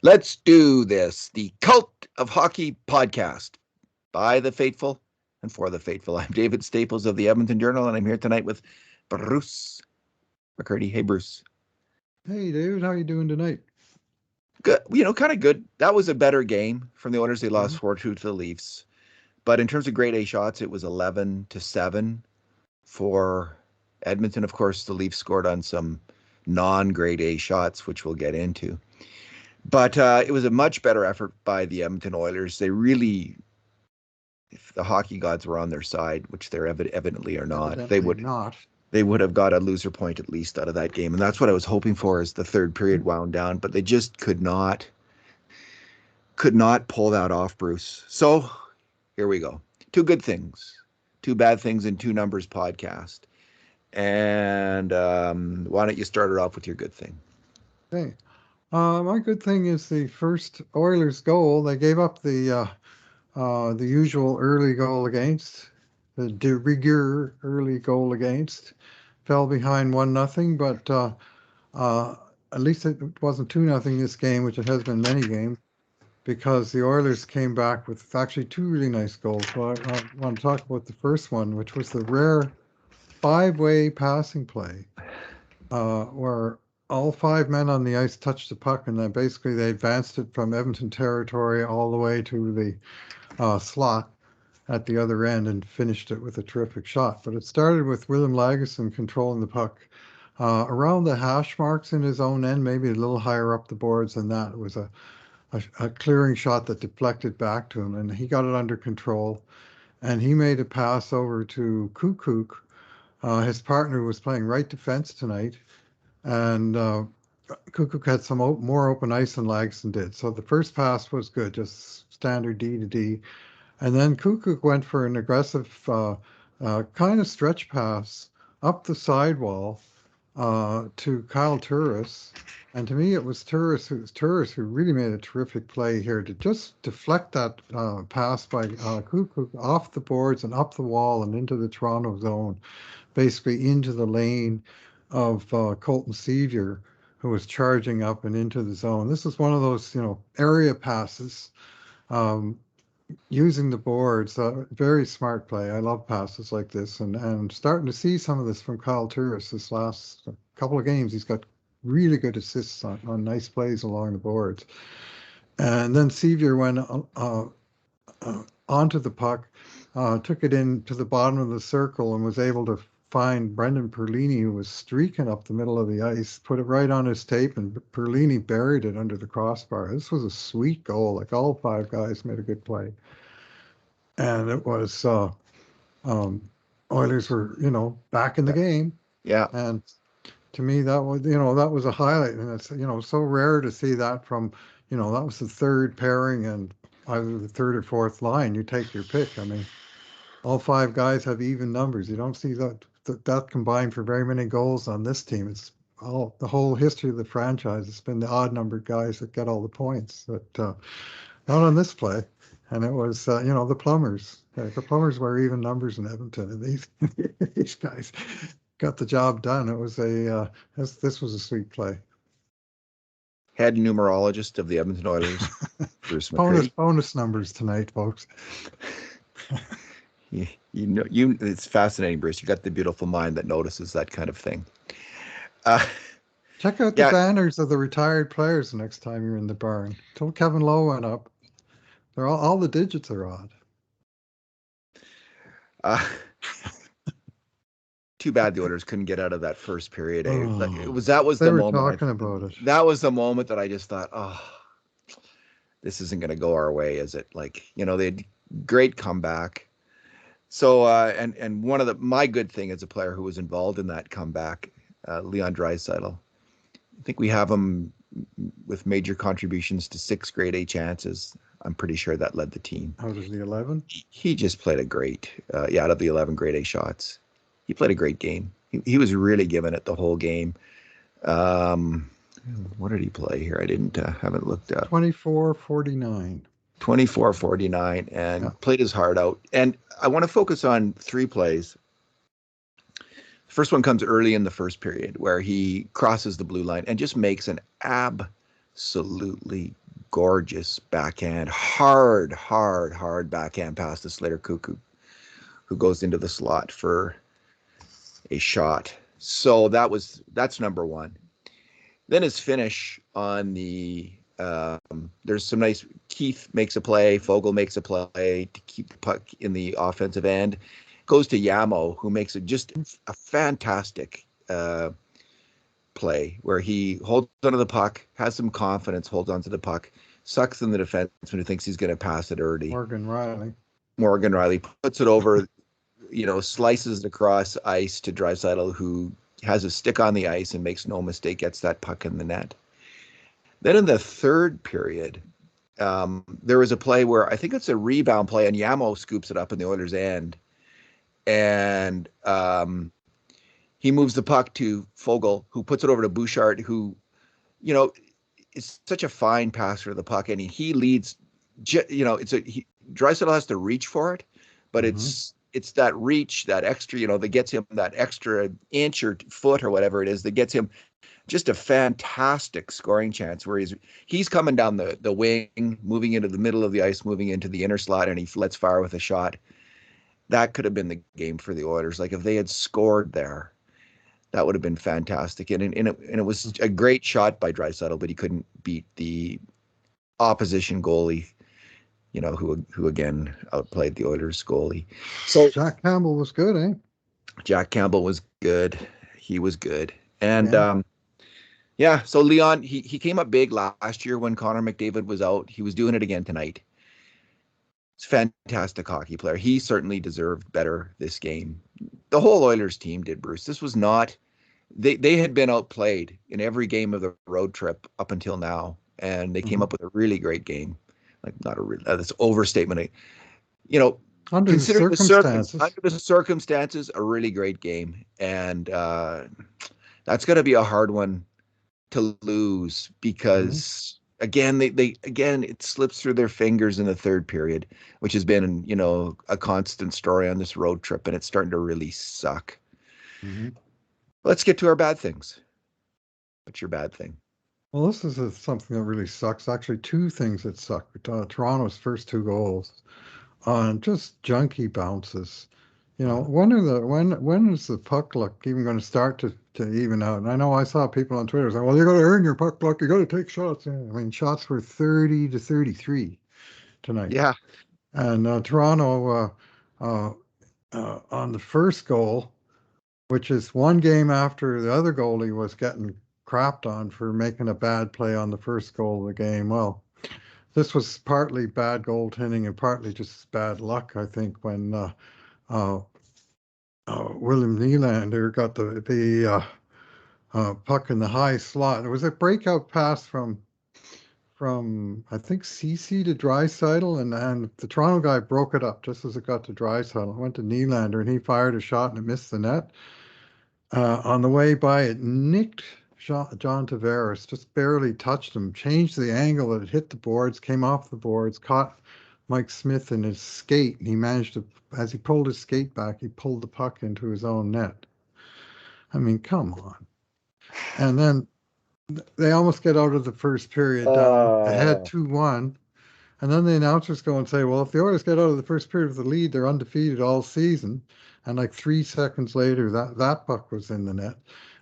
Let's do this. The Cult of Hockey podcast by the faithful and for the faithful. I'm David Staples of the Edmonton Journal, and I'm here tonight with Bruce McCurdy. Hey, Bruce. Hey, David. How you doing tonight? Good. Kind of good. That was a better game from the Oilers. They lost 4-2 to the Leafs. But in terms of grade A shots, it was 11-7 for Edmonton. Of course, the Leafs scored on some non-grade A shots, which we'll get into. But it was a much better effort by the Edmonton Oilers. They really, if the hockey gods were on their side, which they're evidently are not, they would have got a loser point at least out of that game. And that's what I was hoping for as the third period wound down. But they just could not pull that off, Bruce. So here we go. Two good things, two bad things, and two numbers podcast. And why don't you start it off with your good thing? Hey. My good thing is the first Oilers goal. They gave up the usual early goal against, the de rigueur early goal against. Fell behind 1-0, but at least it wasn't 2-0 this game, which it has been many games, because the Oilers came back with actually two really nice goals. So I want to talk about the first one, which was the rare five-way passing play, where all five men on the ice touched the puck, and then basically they advanced it from Edmonton territory all the way to the slot at the other end and finished it with a terrific shot. But it started with William Lagesson controlling the puck around the hash marks in his own end, maybe a little higher up the boards than that. It was a clearing shot that deflected back to him, and he got it under control. And he made a pass over to Cuckoo. His partner was playing right defense tonight. And Cuckoo had some more open ice than Lagesson did. So the first pass was good, just standard D to D. And then Cuckoo went for an aggressive kind of stretch pass up the sidewall to Kyle Turris. And to me, it was Turris who really made a terrific play here to just deflect that pass by Cuckoo off the boards and up the wall and into the Toronto zone, basically into the lane of Colton Sevier, who was charging up and into the zone. This is one of those, area passes using the boards. Very smart play. I love passes like this, and starting to see some of this from Kyle Turris this last couple of games. He's got really good assists on nice plays along the boards. And then Sevier went onto the puck, took it into the bottom of the circle, and was able to find Brendan Perlini, who was streaking up the middle of the ice, put it right on his tape, and Perlini buried it under the crossbar. This was a sweet goal. Like, all five guys made a good play. And it was Oilers were, back in the game. Yeah. And to me, that was a highlight. And it's, so rare to see that from, that was the third pairing and either the third or fourth line. You take your pick. I mean, all five guys have even numbers. You don't see that combined for very many goals on this team. It's the whole history of the franchise. It's been the odd numbered guys that get all the points, but not on this play. And it was, the Plumbers. The Plumbers were even numbers in Edmonton, and these guys got the job done. It was this was a sweet play. Head numerologist of the Edmonton Oilers, Bruce McCurdy. Bonus numbers tonight, folks. It's fascinating, Bruce. You got the beautiful mind that notices that kind of thing. Check out the banners of the retired players next time you're in the barn. Till Kevin Lowe went up. They're all the digits are odd. Too bad the Oilers couldn't get out of that first period. They were moment. Talking about it. That was the moment that I just thought, this isn't going to go our way, is it? Like, they had great comeback. So, and one of my good thing as a player who was involved in that comeback, Leon Dreisel. I think we have him with major contributions to 6 grade A chances. I'm pretty sure that led the team. Out of the 11? He just played a great, out of the 11 grade A shots. He played a great game. He was really giving it the whole game. What did he play here? I haven't looked up. 24-49. 24-49 and played his heart out. And I want to focus on 3 plays. The first one comes early in the first period where he crosses the blue line and just makes an absolutely gorgeous backhand, hard backhand pass to Slater Cuckoo, who goes into the slot for a shot. So that's number one. Then his finish on the there's some nice. Keith makes a play, Fogel makes a play to keep the puck in the offensive end. Goes to Yamo, who makes just a fantastic play where he holds onto the puck, has some confidence, holds onto the puck, sucks in the defenseman who thinks he's going to pass it early. Morgan Riley puts it over, slices it across ice to Dreisel, who has a stick on the ice and makes no mistake, gets that puck in the net. Then in the third period, there was a play where I think it's a rebound play, and Yamo scoops it up in the Oilers' end. And he moves the puck to Fogel, who puts it over to Bouchard, who, is such a fine passer of the puck. And he leads, Dreisel has to reach for it, but it's that reach, that extra, that gets him that extra inch or foot or whatever it is that gets him just a fantastic scoring chance where he's coming down the wing, moving into the middle of the ice, moving into the inner slot, and he lets fire with a shot. That could have been the game for the Oilers. Like if they had scored there, that would have been fantastic. And it was a great shot by Dreisel, but he couldn't beat the opposition goalie, who again outplayed the Oilers goalie. So Jack Campbell was good, eh? Jack Campbell was good. He was good. And so Leon, he came up big last year when Connor McDavid was out. He was doing it again tonight. He's a fantastic hockey player. He certainly deserved better this game. The whole Oilers team did, Bruce. This was not, they had been outplayed in every game of the road trip up until now, and they came up with a really great game. Like not that's overstatement. Under the circumstances, a really great game, and that's going to be a hard one to lose because again, it slips through their fingers in the third period, which has been, a constant story on this road trip, and it's starting to really suck. Let's get to our bad things. What's your bad thing? Well, this is something that really sucks. Actually, two things that suck. Toronto's first two goals on just junky bounces. When is the puck luck even going to start to even out? And I know I saw people on Twitter saying, "Well, you got to earn your puck luck. You got to take shots." Yeah, I mean, shots were 30-33 tonight. Yeah, and Toronto on the first goal, which is one game after the other goalie was getting crapped on for making a bad play on the first goal of the game. Well, this was partly bad goaltending and partly just bad luck, I think, when William Nylander got the puck in the high slot. It was a breakout pass from I think CC to Dreisel, and the Toronto guy broke it up just as it got to Dreisel. It went to Nylander, and he fired a shot and it missed the net. On the way by, it nicked John Tavares, just barely touched him, changed the angle that it hit the boards, came off the boards, caught Mike Smith in his skate, and he managed to, as he pulled his skate back, he pulled the puck into his own net. I mean, come on. And then they almost get out of the first period down ahead 2-1. And then the announcers go and say, well, if the Oilers get out of the first period with the lead, they're undefeated all season. And like 3 seconds later, that puck was in the net.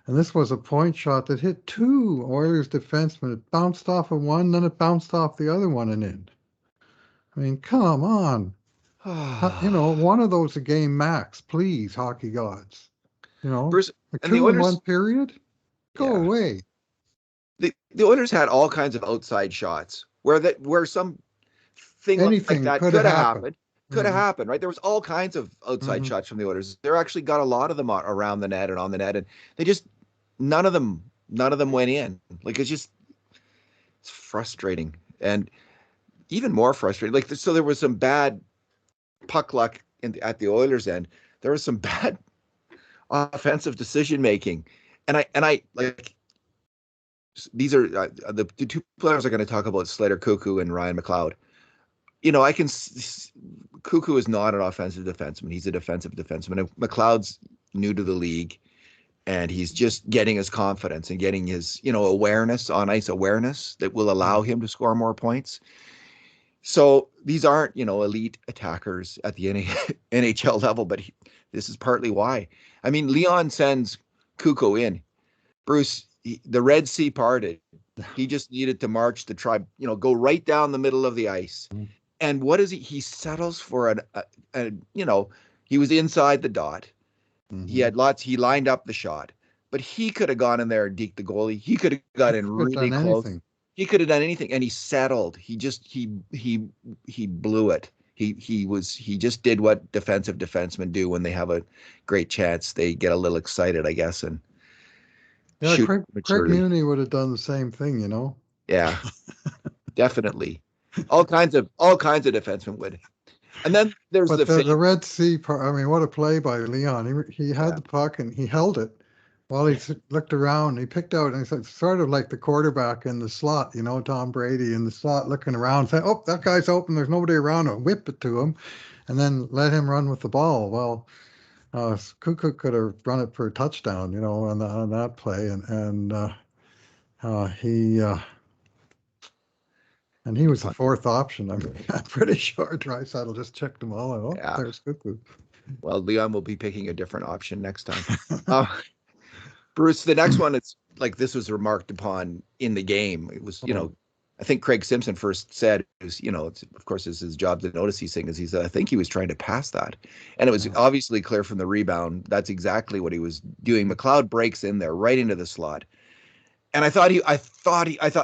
And this was a point shot that hit two Oilers defensemen. It bounced off of one, then it bounced off the other one and in. I mean, come on. One of those a game max, please, hockey gods. Bruce, a 2-1 period? Go away. The Oilers had all kinds of outside shots where some thing like that could have happened. Could have happened, right? There was all kinds of outside shots from the Oilers. They actually got a lot of them around the net and on the net, and they just none of them went in. Like it's frustrating, and even more frustrating. Like so, there was some bad puck luck at the Oilers end. There was some bad offensive decision making, and I like. These are the two players I'm going to talk about: Slater, Cuckoo, and Ryan McLeod. Cuckoo is not an offensive defenseman. He's a defensive defenseman. McLeod's new to the league. and he's just getting his confidence and getting his, awareness, on ice awareness that will allow him to score more points. So these aren't, elite attackers at the NHL level, but this is partly why. I mean, Leon sends Cuckoo in. Bruce, the Red Sea parted. He just needed to march the tribe, go right down the middle of the ice. And what is he? He settles for he was inside the dot. He had he lined up the shot, but he could have gone in there and deked the goalie. He could have got in really close. Anything. He could have done anything, and he settled. He just he blew it. He just did what defensive defensemen do when they have a great chance. They get a little excited, I guess, and shoot Craig maturely. Muni would have done the same thing, Yeah, definitely. All kinds of defensemen would. And then there's the Red Sea part. I mean, what a play by Leon. He had the puck and he held it while he looked around. He picked out, and it's sort of like the quarterback in the slot, Tom Brady in the slot looking around, saying, "Oh, that guy's open. There's nobody around." And whip it to him, and then let him run with the ball. Well, Cuckoo could have run it for a touchdown, on that play, and he was the fourth option. I'm pretty sure Dreisel just checked them all out. Oh, there's Cuckoo. Well, Leon will be picking a different option next time. Bruce, the next one, it's like this was remarked upon in the game. It was, I think Craig Simpson first said, it was, it's, of course, it's his job to notice these things. He said, I think he was trying to pass that. And it was obviously clear from the rebound. That's exactly what he was doing. Mcleod breaks in there right into the slot. And I thought,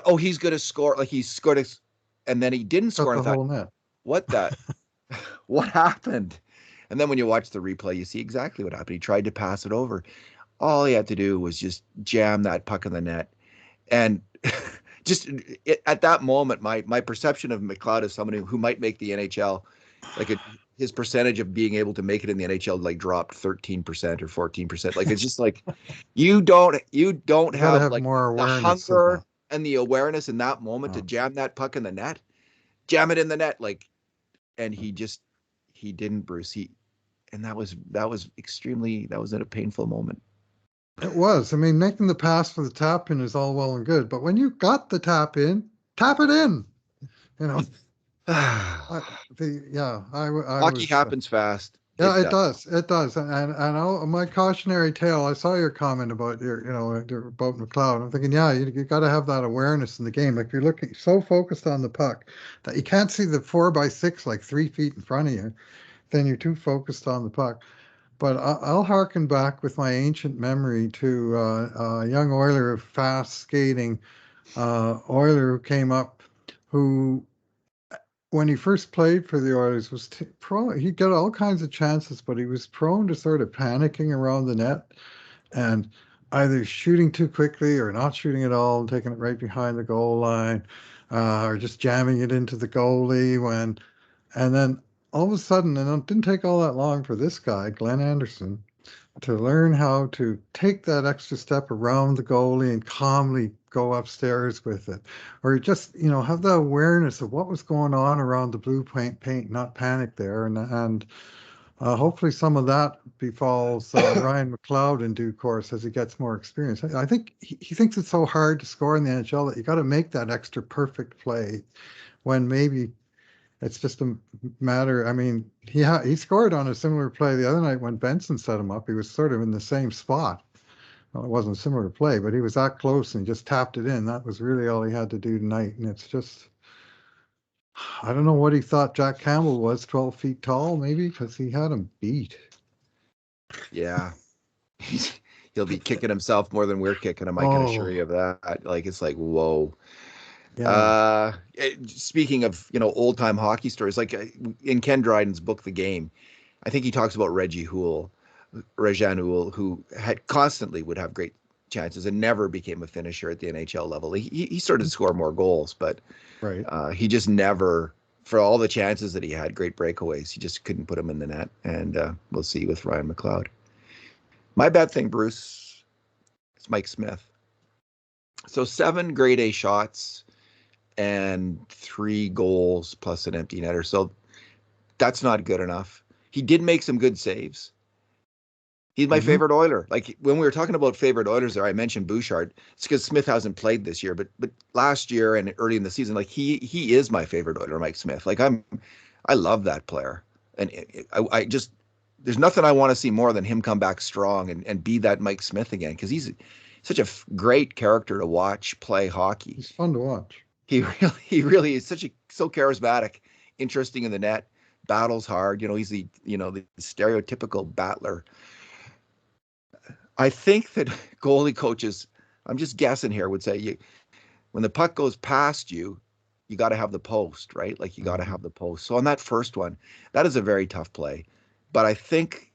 oh, he's going to score. Like he scored, and then he didn't score. And I thought, what happened? And then when you watch the replay, you see exactly what happened. He tried to pass it over. All he had to do was just jam that puck in the net. And just at that moment, my perception of Mcleod as somebody who might make the NHL, his percentage of being able to make it in the NHL dropped 13% or 14%. Like it's just like you don't have like more the hunger and the awareness in that moment to jam that puck in the net, jam it in the net, and he didn't, Bruce. That was a painful moment. It was. I mean, making the pass for the tap in is all well and good, but when you got the tap in, tap it in. Hockey happens fast. Yeah, it does. It does. And my cautionary tale. I saw your comment about about Mcleod. I'm thinking, you got to have that awareness in the game. Like you're looking so focused on the puck that you can't see the 4x6 like 3 feet in front of you. Then you're too focused on the puck. But I'll harken back with my ancient memory to a young Oiler of fast skating Oiler who came up, who, when he first played for the Oilers, was he got all kinds of chances, but he was prone to sort of panicking around the net and either shooting too quickly or not shooting at all and taking it right behind the goal line, or just jamming it into the goalie and then all of a sudden, and it didn't take all that long for this guy, Glenn Anderson, to learn how to take that extra step around the goalie and calmly go upstairs with it, or just have the awareness of what was going on around the blue paint, not panic there, and hopefully some of that befalls Ryan Mcleod in due course as he gets more experience. I think he thinks it's so hard to score in the NHL that you got to make that extra perfect play when maybe it's just a matter. I mean, he scored on a similar play the other night when Benson set him up. He was sort of in the same spot. Well, it wasn't a similar play, but he was that close and he just tapped it in. That was really all he had to do tonight. And it's just, I don't know what he thought Jack Campbell was, 12 feet tall, maybe, because he had him beat. Yeah. He'll be kicking himself more than we're kicking him. I can assure you of that. It's like, whoa. Yeah. Speaking of old time hockey stories, like in Ken Dryden's book The Game, I think he talks about Rejean Houle, who constantly would have great chances and never became a finisher at the NHL level. He started to score more goals, but he just never, for all the chances that he had, great breakaways, he just couldn't put them in the net. And we'll see with Ryan Mcleod. My bad thing, Bruce, is Mike Smith. So 7 grade A shots and 3 goals plus an empty netter. So that's not good enough. He did make some good saves. He's my favorite Oiler. Like when we were talking about favorite Oilers there, I mentioned Bouchard. It's because Smith hasn't played this year, but last year and early in the season, like he is my favorite Oiler, Mike Smith. Like I love that player, and I just there's nothing I want to see more than him come back strong and be that Mike Smith again, because he's such a great character to watch play hockey. He's fun to watch. He really is so charismatic, interesting in the net, battles hard. He's the stereotypical battler. I think that goalie coaches, I'm just guessing here, would say when the puck goes past you, you got to have the post, right? Like you got to have the post. So on that first one, that is a very tough play. But I think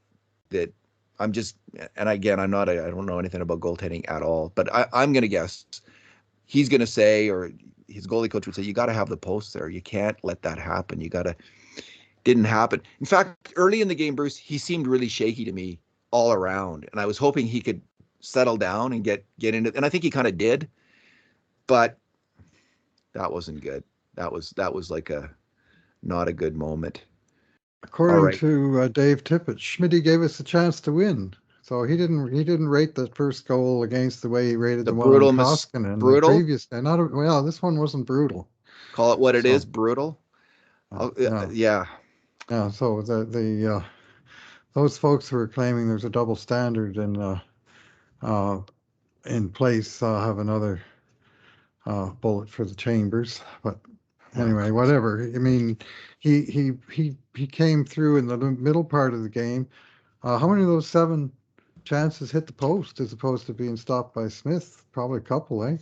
that and again, I don't know anything about goaltending at all, but I'm going to guess he's going to say, or his goalie coach would say, you got to have the post there. You can't let that happen. Didn't happen. In fact, early in the game, Bruce, he seemed really shaky to me all around, and I was hoping he could settle down and get into it. And I think he kind of did, but that wasn't good. That was like not a good moment. According to Dave Tippett, Schmitty gave us a chance to win. So he didn't rate the first goal against the way he rated the one on Koskinen. Brutal. The previous day. This one wasn't brutal. Call it what it is, brutal. Yeah. Yeah. So those folks who are claiming there's a double standard in place have another bullet for the chambers. But anyway, whatever. I mean, he came through in the middle part of the game. How many of those 7 chances hit the post as opposed to being stopped by Smith? Probably a couple, eh?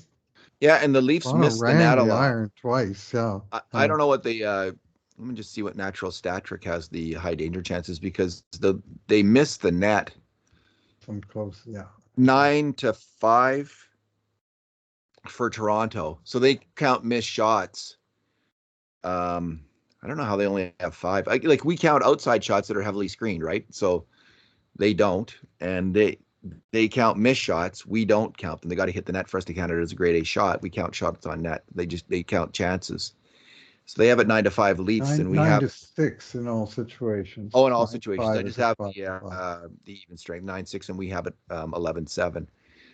Yeah, and the Leafs missed the net a lot. Iron twice, yeah. I don't know what let me just see what Natural Stat Trick has the high danger chances, because they missed the net. Some close, yeah. 9-5 for Toronto. So they count missed shots. I don't know how they only have 5. Like we count outside shots that are heavily screened, right? So they don't, and they count missed shots. We don't count them. They got to hit the net for us to count it as a grade A shot. We count shots on net. They count chances. So they have it 9-5 Leafs, and we have 9-6 in all situations. Oh, in all situations. I just have the even strength 9-6, and we have it 11-7.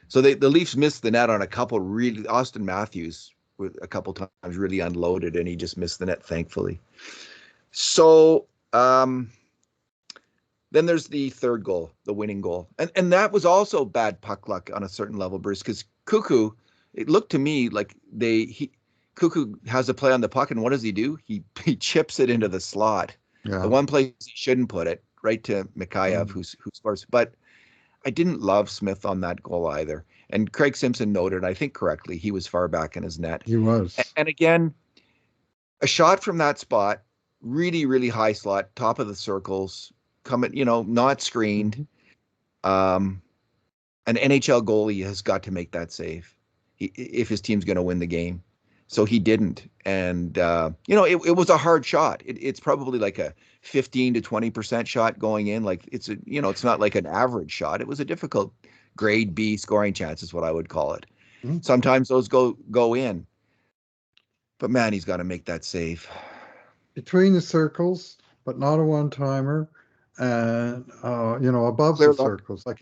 So the Leafs missed the net on a couple really. Austin Matthews with a couple times really unloaded, and he just missed the net, thankfully. So then there's the third goal, the winning goal. And that was also bad puck luck on a certain level, Bruce, because Cuckoo, it looked to me like Cuckoo has a play on the puck, and what does he do? He chips it into the slot. Yeah. The one place he shouldn't put it, right to Mcleod, who scores. But I didn't love Smith on that goal either. And Craig Simpson noted, I think correctly, he was far back in his net. He was. And again, a shot from that spot, really, really high slot, top of the circles, coming, not screened. An NHL goalie has got to make that save if his team's going to win the game. So he didn't. And, it was a hard shot. It's probably like a 15 to 20% shot going in. Like it's not like an average shot. It was a difficult grade B scoring chance is what I would call it. Mm-hmm. Sometimes those go in. But man, he's got to make that save. Between the circles, but not a one-timer. And, above the circles. Like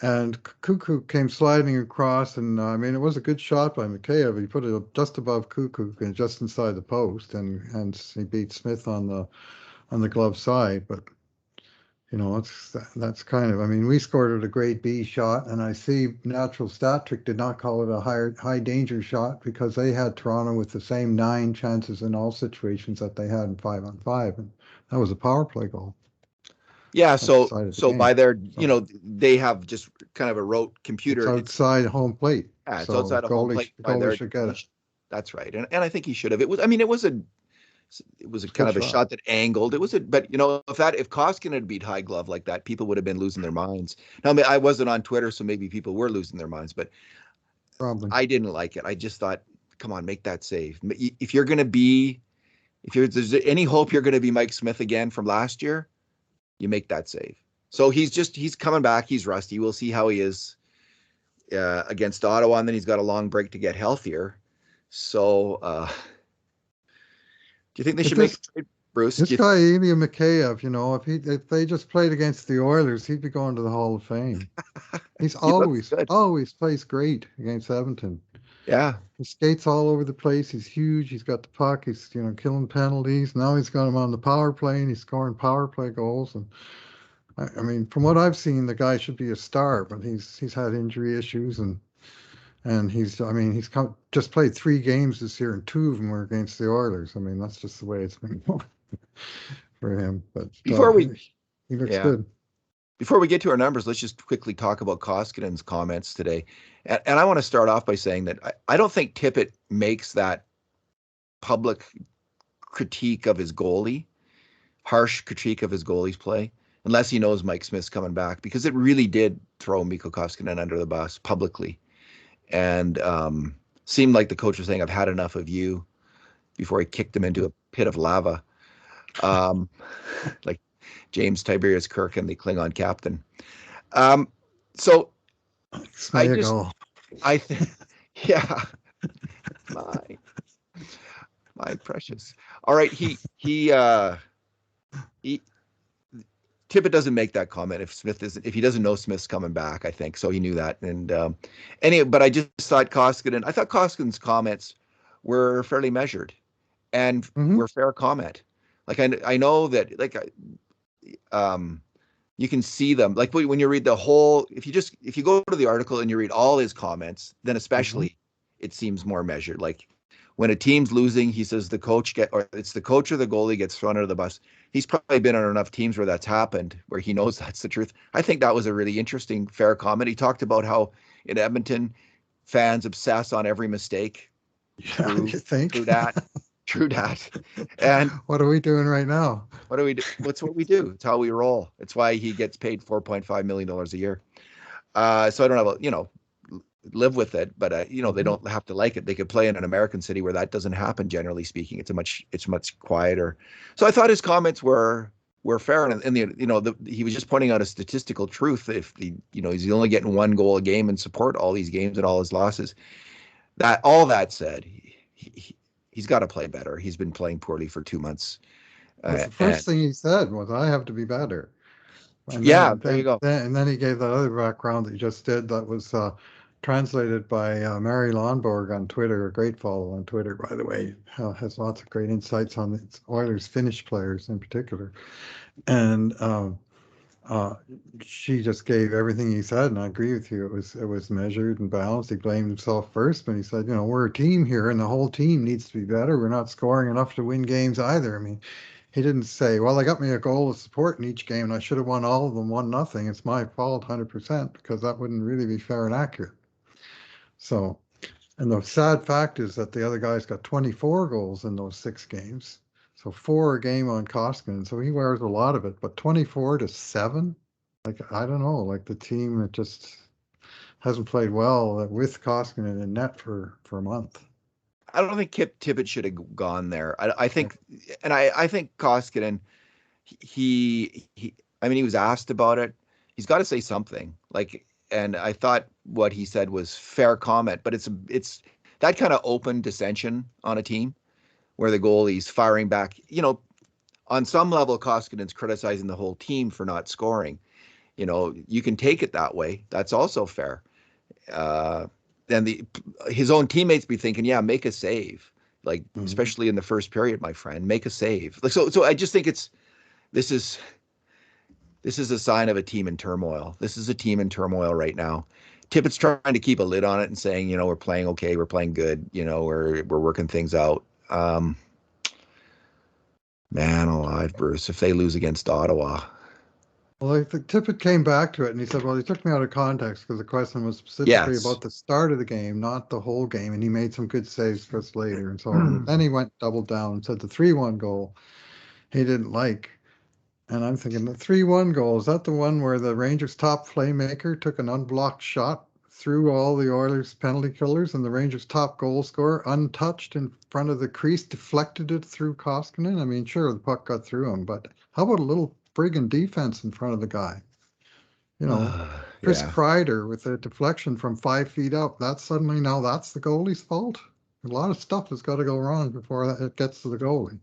and Cuckoo came sliding across, and it was a good shot by Mcleod. He put it just above Cuckoo and just inside the post, and he beat Smith on the glove side. But that's kind of. We scored at a grade B shot, and I see Natural Stat Trick did not call it a high danger shot because they had Toronto with the same 9 chances in all situations that they had in 5-on-5, and that was a power play goal. Yeah, so by their, they have just kind of a rote computer. It's outside home plate. Yeah, it's outside of home plate. Goalie should get it. That's right, and I think he should have. It was a kind of a shot that angled. But if Koskinen had beat High Glove like that, people would have been losing their minds. Now, I wasn't on Twitter, so maybe people were losing their minds, but probably. I didn't like it. I just thought, come on, make that save. If there's any hope you're going to be Mike Smith again from last year, you make that save. So he's coming back. He's rusty. We'll see how he is against Ottawa, and then he's got a long break to get healthier. So do you think they should make a trade, Bruce, This guy, Ilya Mikheyev, if they just played against the Oilers, he'd be going to the Hall of Fame. He's he looks always, good. always plays great against Edmonton. Yeah. He skates all over the place. He's huge. He's got the puck. He's, killing penalties. Now he's got him on the power play, and he's scoring power play goals. And I mean, from what I've seen, the guy should be a star, but he's had injury issues, and he's just played 3 games this year, and 2 of them were against the Oilers. I mean, that's just the way it's been going for him. But Before we, he looks yeah. good. Before we get to our numbers, let's just quickly talk about Koskinen's comments today. And I want to start off by saying that I don't think Tippett makes that public critique of his goalie, harsh critique of his goalie's play, unless he knows Mike Smith's coming back, because it really did throw Mikko Koskinen under the bus publicly. And seemed like the coach was saying, I've had enough of you, before he kicked him into a pit of lava. Like James Tiberius Kirk and the Klingon captain. So I think, yeah, my precious. All right. He Tippett doesn't make that comment if he doesn't know Smith's coming back, I think. So he knew that. And but I just thought Koskinen's comments were fairly measured and were fair comment. Like I know that, like, you can see them, like when you read the whole, if you go to the article and you read all his comments, then especially it seems more measured. Like when a team's losing, he says it's the coach or the goalie gets thrown under the bus. He's probably been on enough teams where that's happened, where he knows that's the truth. I think that was a really interesting, fair comment. He talked about how in Edmonton, fans obsess on every mistake. Yeah, you think? True dat. And what are we doing right now? What do we do? What's what we do? It's how we roll. It's why he gets paid $4.5 million a year. So I don't have live with it, but they don't have to like it. They could play in an American city where that doesn't happen. Generally speaking, it's much quieter. So I thought his comments were fair, and he was just pointing out a statistical truth. If he's only getting 1 goal a game and support all these games and all his losses. That said, he's got to play better. He's been playing poorly for 2 months. The first thing he said was, "I have to be better." And there you go. And then he gave that other background that he just did that was translated by Mary Lonborg on Twitter, a great follow on Twitter, by the way. Has lots of great insights on the Oilers Finnish players in particular. And she just gave everything he said, and I agree with you. It was measured and balanced. He blamed himself first, but he said, we're a team here, and the whole team needs to be better. We're not scoring enough to win games either. I mean, he didn't say, well, I got me a goal of support in each game, and I should have won all of them 1-0. It's my fault 100%, because that wouldn't really be fair and accurate. So, and the sad fact is that the other guy's got 24 goals in those 6 games. So 4 a game on Koskinen. So he wears a lot of it, but 24-7, like, I don't know, like the team that just hasn't played well with Koskinen in net for a month. I don't think Tippett should have gone there. I think, and I think Koskinen, he was asked about it. He's got to say something. And I thought what he said was fair comment, but it's that kind of open dissension on a team where the goalie's firing back. On some level, Koskinen's criticizing the whole team for not scoring. You can take it that way. That's also fair. Then his own teammates be thinking, yeah, make a save, especially in the first period, my friend, make a save. So I just think this is a sign of a team in turmoil. This is a team in turmoil right now. Tippett's trying to keep a lid on it and saying, we're playing okay, we're playing good, we're working things out. Man alive, Bruce, if they lose against Ottawa. Well, Tippett came back to it and he said, well, he took me out of context because the question was specifically about the start of the game, not the whole game. And he made some good saves for Slater and so on. Then he doubled down and said the 3-1 goal he didn't like. And I'm thinking the 3-1 goal, is that the one where the Rangers' top playmaker took an unblocked shot through all the Oilers' penalty killers and the Rangers' top goal scorer, untouched in front of the crease, deflected it through Koskinen? I mean, sure, the puck got through him, but how about a little friggin' defense in front of the guy? Chris Kreider with a deflection from 5 feet up. That's the goalie's fault. A lot of stuff has got to go wrong before it gets to the goalie.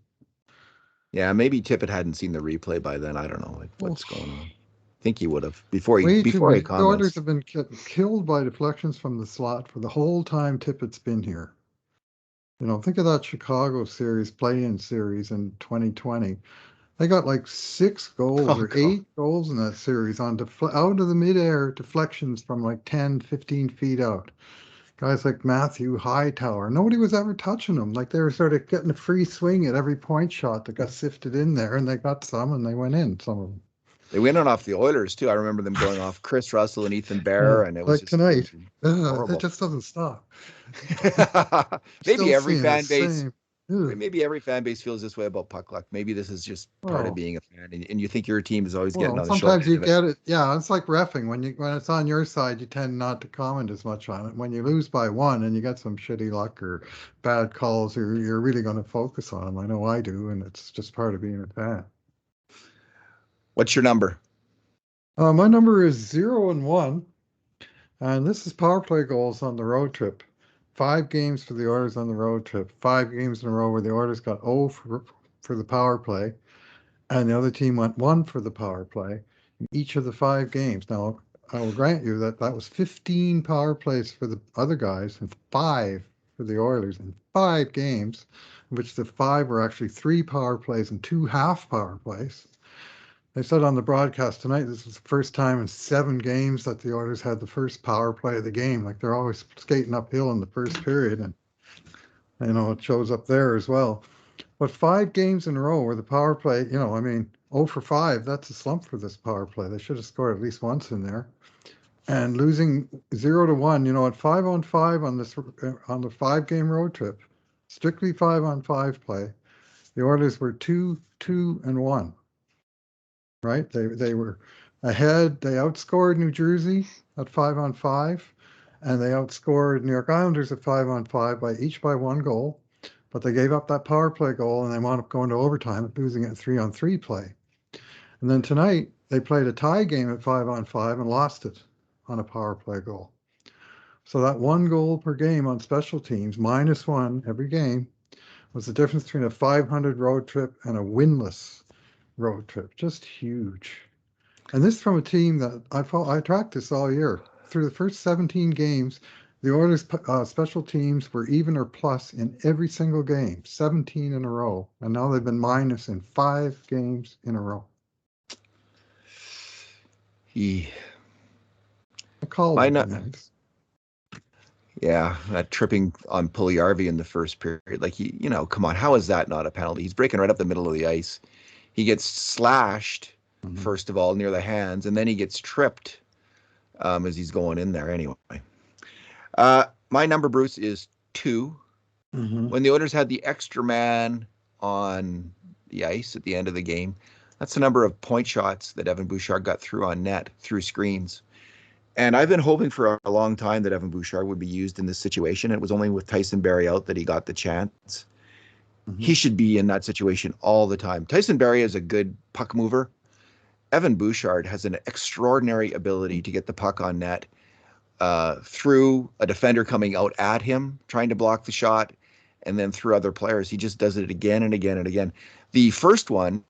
Yeah, maybe Tippett hadn't seen the replay by then. I don't know Well, what's going on. I think he would have before way too he many. The Oilers comments. have been killed by deflections from the slot for the whole time Tippett's been here. Think of that Chicago series, play-in series in 2020. They got like 6 goals Oh or God. 8 goals in that series on out of the midair deflections from like 10, 15 feet out. Guys like Matthew Hightower, nobody was ever touching them. Like they were sort of getting a free swing at every point shot that got sifted in there, and they got some, and they went in, some of them. They went on off the Oilers too. I remember them going off Chris Russell and Ethan Bear, and it was Like just it was tonight, it horrible. just doesn't stop. maybe Still every seeing the fan base same. Ugh. maybe every fan base feels this way about puck luck. Maybe this is just part of Oh, being a fan, and you think your team is always getting well, on the short sometimes end you of it. get it. Yeah, it's like reffing. When it's on your side, you tend not to comment as much on it. When you lose by one and you get some shitty luck or bad calls, you're really going to focus on them. I know I do, and it's just part of being a fan. What's your number? My number is 0-1, and this is power play goals on the road trip. 5 games for the Oilers on the road trip. 5 games in a row where the Oilers got 0 for the power play, and the other team went 1 for the power play in each of the 5 games. Now, I will grant you that was 15 power plays for the other guys and 5 for the Oilers in 5 games, in which the 5 were actually 3 power plays and 2 half power plays. They said on the broadcast tonight this was the first time in 7 games that the Oilers had the first power play of the game. Like they're always skating uphill in the first period, and it shows up there as well. But 5 games in a row where the power play, 0 for 5, that's a slump for this power play. They should have scored at least once in there. And losing 0-1, at 5-on-5 on this on the 5-game road trip, strictly 5-on-5 play, the Oilers were 2-1. Right? They were ahead. They outscored New Jersey at 5-on-5, and they outscored New York Islanders at 5-on-5 by 1 goal. But they gave up that power play goal, and they wound up going to overtime and losing it 3-on-3 play. And then tonight they played a tie game at 5-on-5 and lost it on a power play goal. So that 1 goal per game on special teams, -1 every game, was the difference between a 500 road trip and a winless road trip. Just huge. And this from a team that I tracked this all year. Through the first 17 games, the Oilers special teams were even or plus in every single game, 17 in a row. And now they've been minus in 5 games in a row. A call would be nice. Yeah, that tripping on Puljujärvi in the first period. Like come on, how is that not a penalty? He's breaking right up the middle of the ice. He gets slashed, first of all, near the hands, and then he gets tripped as he's going in there anyway. My number, Bruce, is 2. When the Oilers had the extra man on the ice at the end of the game, that's the number of point shots that Evan Bouchard got through on net, through screens. And I've been hoping for a long time that Evan Bouchard would be used in this situation. It was only with Tyson Barrie out that he got the chance. He should be in that situation all the time. Tyson Barrie is a good puck mover. Evan Bouchard has an extraordinary ability to get the puck on net through a defender coming out at him, trying to block the shot, and then through other players. He just does it again and again and again. The first one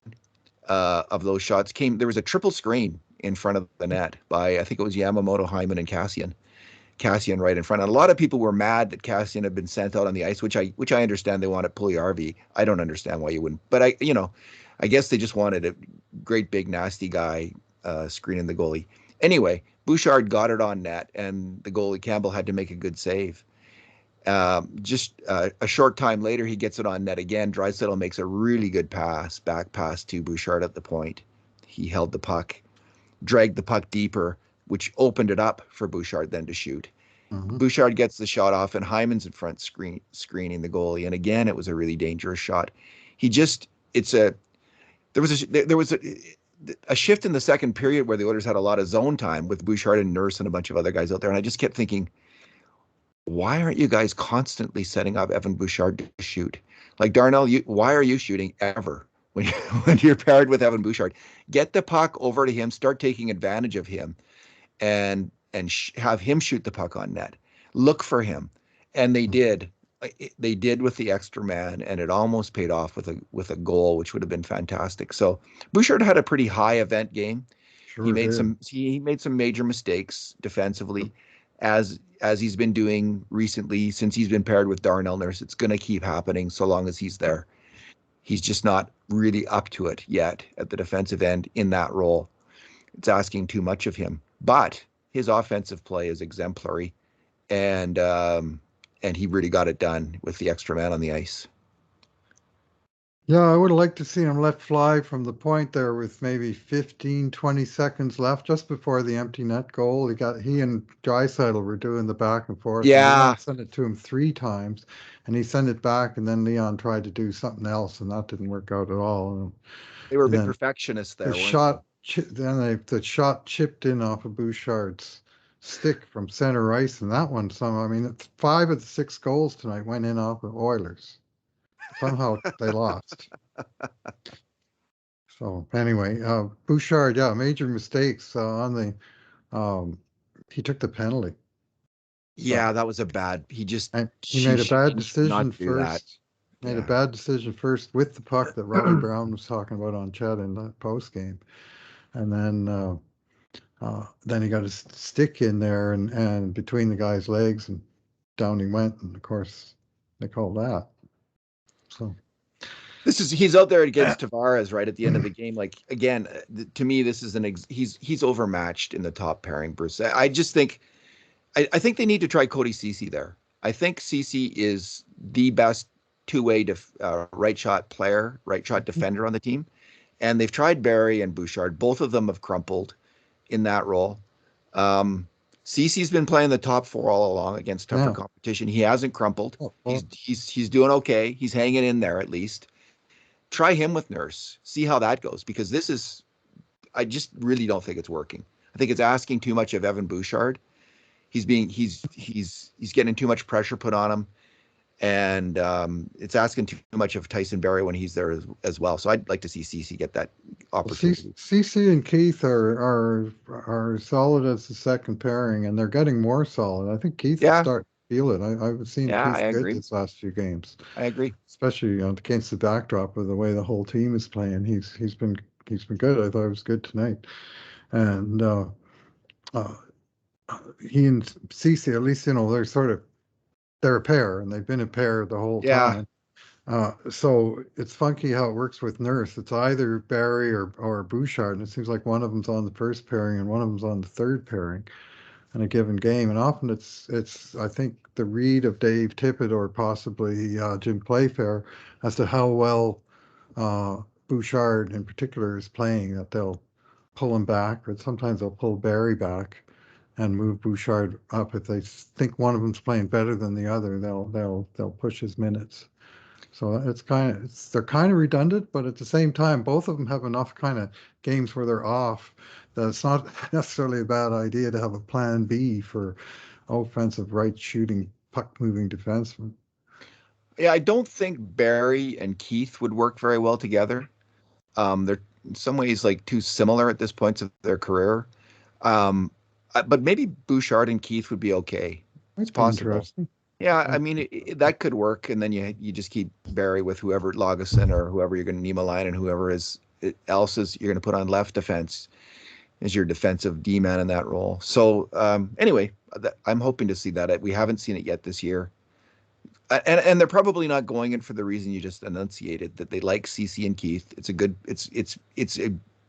of those shots there was a triple screen in front of the net by, I think it was Yamamoto, Hyman, and Kassian. Kassian right in front. And a lot of people were mad that Kassian had been sent out on the ice, which I understand they wanted Puljujärvi. I don't understand why you wouldn't. But I guess they just wanted a great big nasty guy screening the goalie. Anyway, Bouchard got it on net, and the goalie Campbell had to make a good save. Just a short time later, he gets it on net again. Dreisel makes a really good back pass to Bouchard at the point. He held the puck, dragged the puck deeper, which opened it up for Bouchard then to shoot. Bouchard gets the shot off, and Hyman's in front screening the goalie. And again, it was a really dangerous shot. There was a shift in the second period where the Oilers had a lot of zone time with Bouchard and Nurse and a bunch of other guys out there. And I just kept thinking, why aren't you guys constantly setting up Evan Bouchard to shoot? Like, Darnell, why are you shooting ever when you're paired with Evan Bouchard? Get the puck over to him, start taking advantage of him, and have him shoot the puck on net. Look for him. And they did. They did with the extra man, and it almost paid off with a goal, which would have been fantastic. So Bouchard had a pretty high event game. Sure did. He made some major mistakes defensively, as he's been doing recently since he's been paired with Darnell Nurse. It's going to keep happening so long as he's there. He's just not really up to it yet at the defensive end in that role. It's asking too much of him, but his offensive play is exemplary, and he really got it done with the extra man on the ice. Yeah, I would have liked to see him let fly from the point there with maybe 15, 20 seconds left just before the empty net goal. He and Dreisel were doing the back and forth, and Leon Yeah, sent it to him 3 times, and he sent it back, and then Leon tried to do something else, and that didn't work out at all. they were a And bit then perfectionists the there, weren't they? shot, the shot chipped in off of Bouchard's stick from center ice, and that one I mean, 5 of the 6 goals tonight went in off of Oilers. Somehow they lost. So anyway, Bouchard, yeah, major mistakes on um, he took the penalty. So, Yeah, that was a bad. He just and he made a sheesh, bad he should not decision do that. first. Made a Yeah. bad decision first with the puck that Robbie Brown was talking about on chat in the post game, and then he got his stick in there and between the guy's legs, and down he went, and of course they called that. So He's out there against Tavares right at the end of the game. Like again, to me, this is he's overmatched in the top pairing, Bruce. I just think I think they need to try Cody Ceci there. I think Ceci is the best two-way right shot player, right shot defender on the team. And they've tried Barry and Bouchard. Both of them have crumpled in that role. Um, Cece's been playing the top four all along against tougher yeah, competition. He hasn't crumpled. oh, He's well, he's he's doing okay. He's hanging in there at least. Try him with Nurse. See how that goes because this is I just really don't think it's working. I think it's asking too much of Evan Bouchard. He's getting too much pressure put on him, and it's asking too much of Tyson Barrie when he's there as well. So I'd like to see CC get that well, opportunity. CC and Keith are solid as the second pairing, and they're getting more solid. I think Keith is Yeah, starting to feel it. I've seen yeah, I Keith good agree. this last few games, I agree. especially against the backdrop of the way the whole team is playing. He's been good. I thought it was good tonight, and uh, he and CC at least they're a pair, and they've been a pair the whole Yeah, time. So it's funky how it works with Nurse. It's either Barry or Bouchard, and it seems like one of them's on the first pairing and one of them's on the third pairing in a given game. And often it's I think the read of Dave Tippett or possibly Jim Playfair as to how well uh, Bouchard in particular is playing that they'll pull him back, or sometimes they'll pull Barry back and move Bouchard up if they think one of them's playing better than the other. They'll push his minutes. So they're kind of redundant, but at the same time, both of them have enough kind of games where they're off that it's not necessarily a bad idea to have a plan B for offensive right shooting puck moving defenseman. yeah. I don't think Barry and Keith would work very well together. They're in some ways like too similar at this point of their career. But maybe Bouchard and Keith would be okay. It's Might be possible. interesting. Yeah, I Might mean be- that could work, and then you just keep Barry with whoever Lagesson or whoever you're going to Nima line and whoever else is you're going to put on left defense as your defensive D man in that role. So anyway, I'm hoping to see that. We haven't seen it yet this year, and they're probably not going in for the reason you just enunciated that they like CC and Keith. It's a good. It's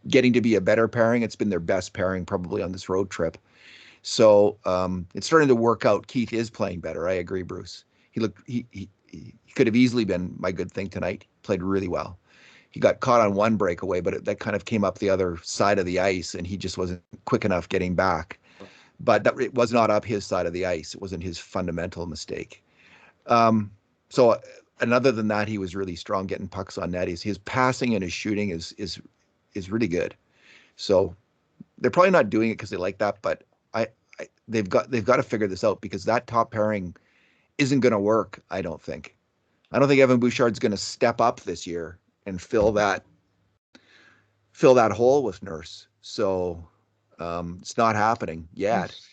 getting to be a better pairing. It's been their best pairing probably on this road trip. So it's starting to work out. Keith is playing better. I agree, Bruce. He looked he could have easily been my good thing tonight. Played really well. He got caught on one breakaway, but that kind of came up the other side of the ice, and he just wasn't quick enough getting back. But it was not up his side of the ice. It wasn't his fundamental mistake. Um, so and other than that, he was really strong getting pucks on net. His passing and his shooting is really good. So they're probably not doing it because they like that, but they've got to figure this out because that top pairing isn't going to work. I don't think. I don't think Evan Bouchard's going to step up this year and fill that hole with Nurse. So it's not happening yet. Yes.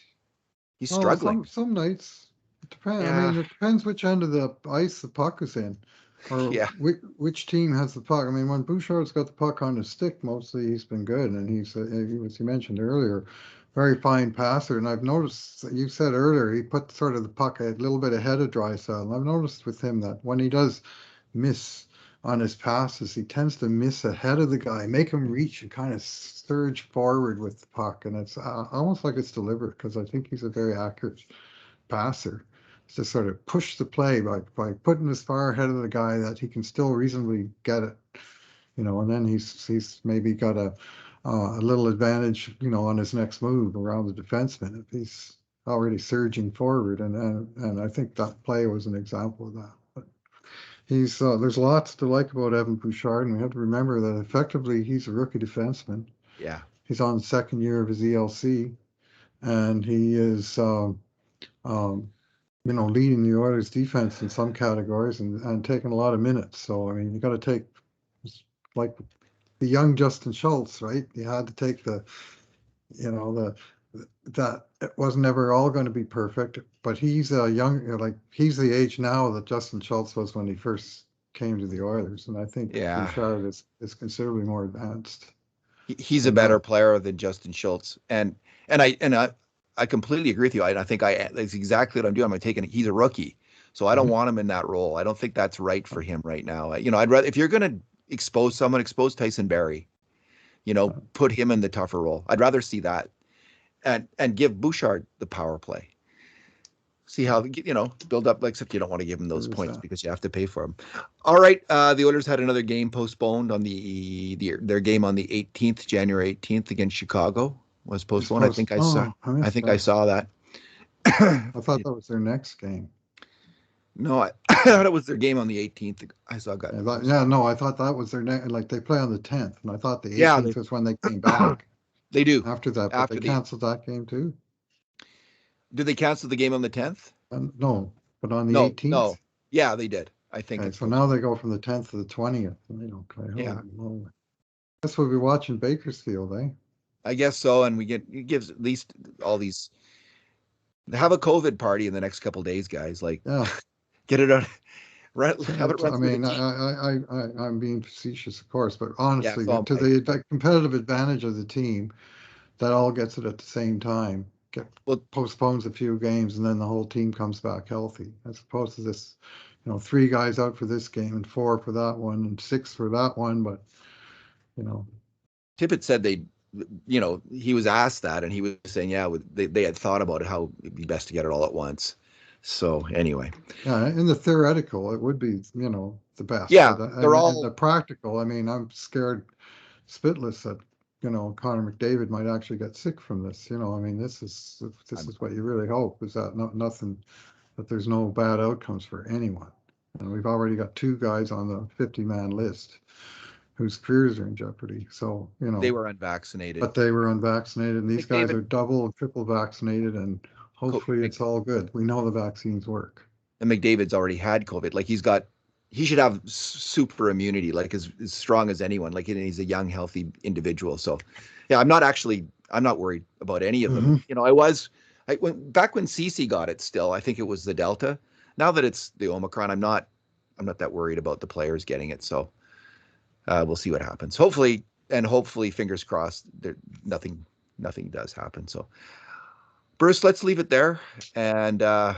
He's Oh, struggling. some nights, Depend. I Yeah, mean, it depends which end of the ice the puck is in, or yeah, which team has the puck. I mean, when Bouchard's got the puck on his stick, mostly he's been good, and he's, as you mentioned earlier, very fine passer. And I've noticed that you said earlier he put sort of the puck a little bit ahead of Dreisel. And I've noticed with him that when he does miss on his passes, he tends to miss ahead of the guy, make him reach and kind of surge forward with the puck, and it's almost like it's deliberate because I think he's a very accurate passer to sort of push the play by putting as far ahead of the guy that he can still reasonably get it, and then he's maybe got a little advantage, on his next move around the defenseman if he's already surging forward, and I think that play was an example of that. But he's there's lots to like about Evan Bouchard, and we have to remember that effectively he's a rookie defenseman. yeah. He's on the second year of his ELC, and he is um, leading the Oilers defense in some categories and taking a lot of minutes. So, I mean, you got to take, like the young Justin Schultz, right? You had to take that it was never all going to be perfect, but he's a young, he's the age now that Justin Schultz was when he first came to the Oilers. And I think Yeah. Bouchard is considerably more advanced He's a than better that. player than Justin Schultz, and I completely agree with you. I think that's exactly what I'm doing. I'm taking he's a rookie, so I don't Mhm. want him in that role. I don't think that's right for him right now. I'd rather if you're going to expose someone, expose Tyson Barrie. Put him in the tougher role. I'd rather see that, and give Bouchard the power play. See how build up. Like, except you don't want to give him those There's points that. because you have to pay for them. All right, the Oilers had another game postponed on their game on the 18th, January 18th against Chicago was It's postponed. I post. think I saw. Oh, I I missed think I that. saw that. I thought that was their next game. No, I thought it was their game on the 18th. I saw got Yeah, postponed. no, I thought that was their next. Like they play on the 10th, and I thought the Yeah, 18th was when they came back they do after that, but they after the. canceled that game too. Did they cancel the game on the 10th? And no, but on the No, 18th. no. Yeah, they did. I think Okay, it's so now they postponed. go from the 10th to the 20th, and they don't play. Yeah, Holy moly! Guess we'll be watching Bakersfield, eh? I guess so. And it gives at least all these have a COVID party in the next couple days, guys. Like, Yeah. get it out, run, have it So, run I through the mean, team. I'm being facetious, of course, but Yeah, honestly, so am to I. the competitive advantage of the team, that all gets it at the same time. Well, Postpones a few games, and then the whole team comes back healthy, as opposed to this, three guys out for this game and four for that one and six for that one. But you know, Tippett said he was asked that, and he was saying, yeah, they had thought about it, how it'd be best to get it all at once. So anyway, yeah, in the theoretical, it would be the best, yeah, but they're in the all. practical, I mean, I'm scared spitless that Connor McDavid might actually get sick from this. I mean, this I'm, is what you really hope is that nothing that there's no bad outcomes for anyone. And we've already got two guys on the 50-man list whose careers are in jeopardy. So, they were unvaccinated. but they were unvaccinated, and these guys McDavid, are double and triple vaccinated, and hopefully Mc, it's all good. We know the vaccines work. and McDavid's already had COVID. Like he should have super immunity, like as strong as anyone. Like, and he's a young, healthy individual. So, yeah, I'm not worried about any of them. Hmm. Back when CC got it. Still, I think it was the Delta. Now that it's the Omicron, I'm not that worried about the players getting it. So, we'll see what happens. Hopefully, fingers crossed, nothing does happen. So, Bruce, let's leave it there, and I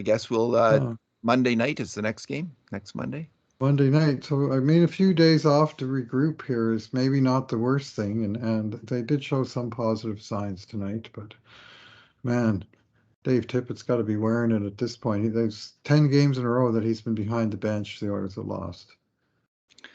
guess we'll Uh, Monday night is the next game, next Monday. Monday night. So I mean, a few days off to regroup here is maybe not the worst thing, and they did show some positive signs tonight. But man, Dave Tippett's got to be wearing it at this point. There's 10 games in a row that he's been behind the bench. The Oilers have lost.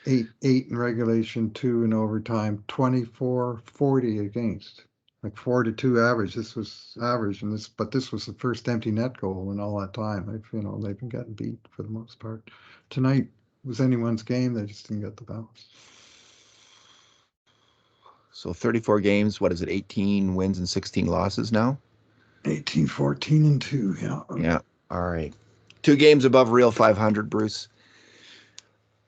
Eight in regulation, two in overtime, 24-40 against. Like 4-2 average. This was average, but this was the first empty net goal in all that time. They've been getting beat for the most part. Tonight was anyone's game. They just didn't get the bounce. So 34 games. What is it? 18 wins and 16 losses now. 18-14-2. Yeah. Yeah. All right. 2 games above real 500. Bruce.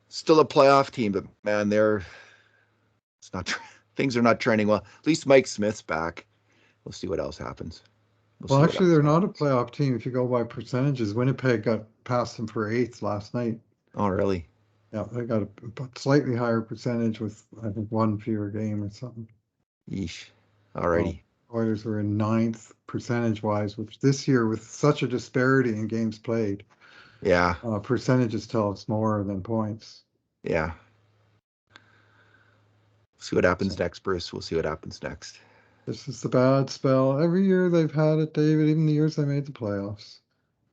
Still a playoff team, but man, it's not. Things are not trending well. At least Mike Smith's back. We'll see what else happens. We'll Well, see what actually, else they're not a happens. playoff team if you go by percentages. Winnipeg got past them for 8th last night. Oh, really? Yeah, they got a slightly higher percentage with, I think, one fewer game or something. Yeesh. So Alrighty. Oilers were in 9th percentage-wise, which this year, with such a disparity in games played, Yeah. percentages tell us more than points. Yeah. See what happens So next, Bruce. We'll see what happens next. this is the bad spell. Every year they've had it, David, even the years they made the playoffs.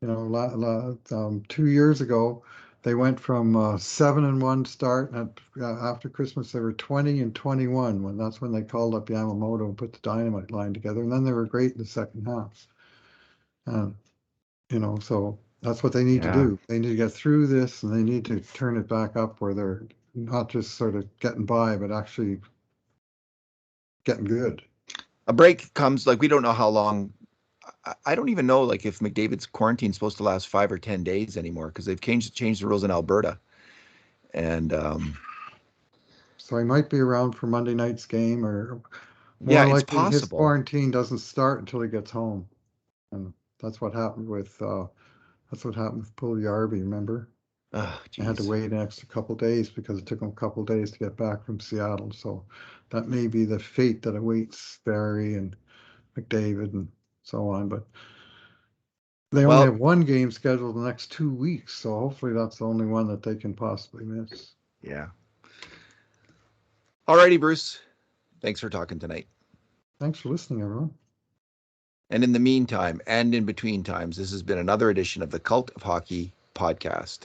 2 years ago, they went from 7-1 start, and after Christmas they were 20-21. That's when they called up Yamamoto and put the dynamite line together, and then they were great in the second half. And so that's what they need to Yeah. do. They need to get through this, and they need to turn it back up where they're not just sort of getting by, but actually getting good. A break comes, like, we don't know how long. I don't even know, like, if McDavid's quarantine is supposed to last 5 or 10 days anymore, because they've changed the rules in Alberta. And So he might be around for Monday night's game, or yeah, more it's likely his possible. quarantine doesn't start until he gets home. And that's what happened with Puljujärvi, remember? Oh, They had to geez. wait an extra couple days because it took him a couple days to get back from Seattle. So that may be the fate that awaits Barry and McDavid and so on. But they only Well, have one game scheduled the next 2 weeks, so hopefully that's the only one that they can possibly miss. yeah. Alrighty, Bruce. Thanks for talking tonight. Thanks for listening, everyone. And in the meantime, and in between times, this has been another edition of the Cult of Hockey podcast.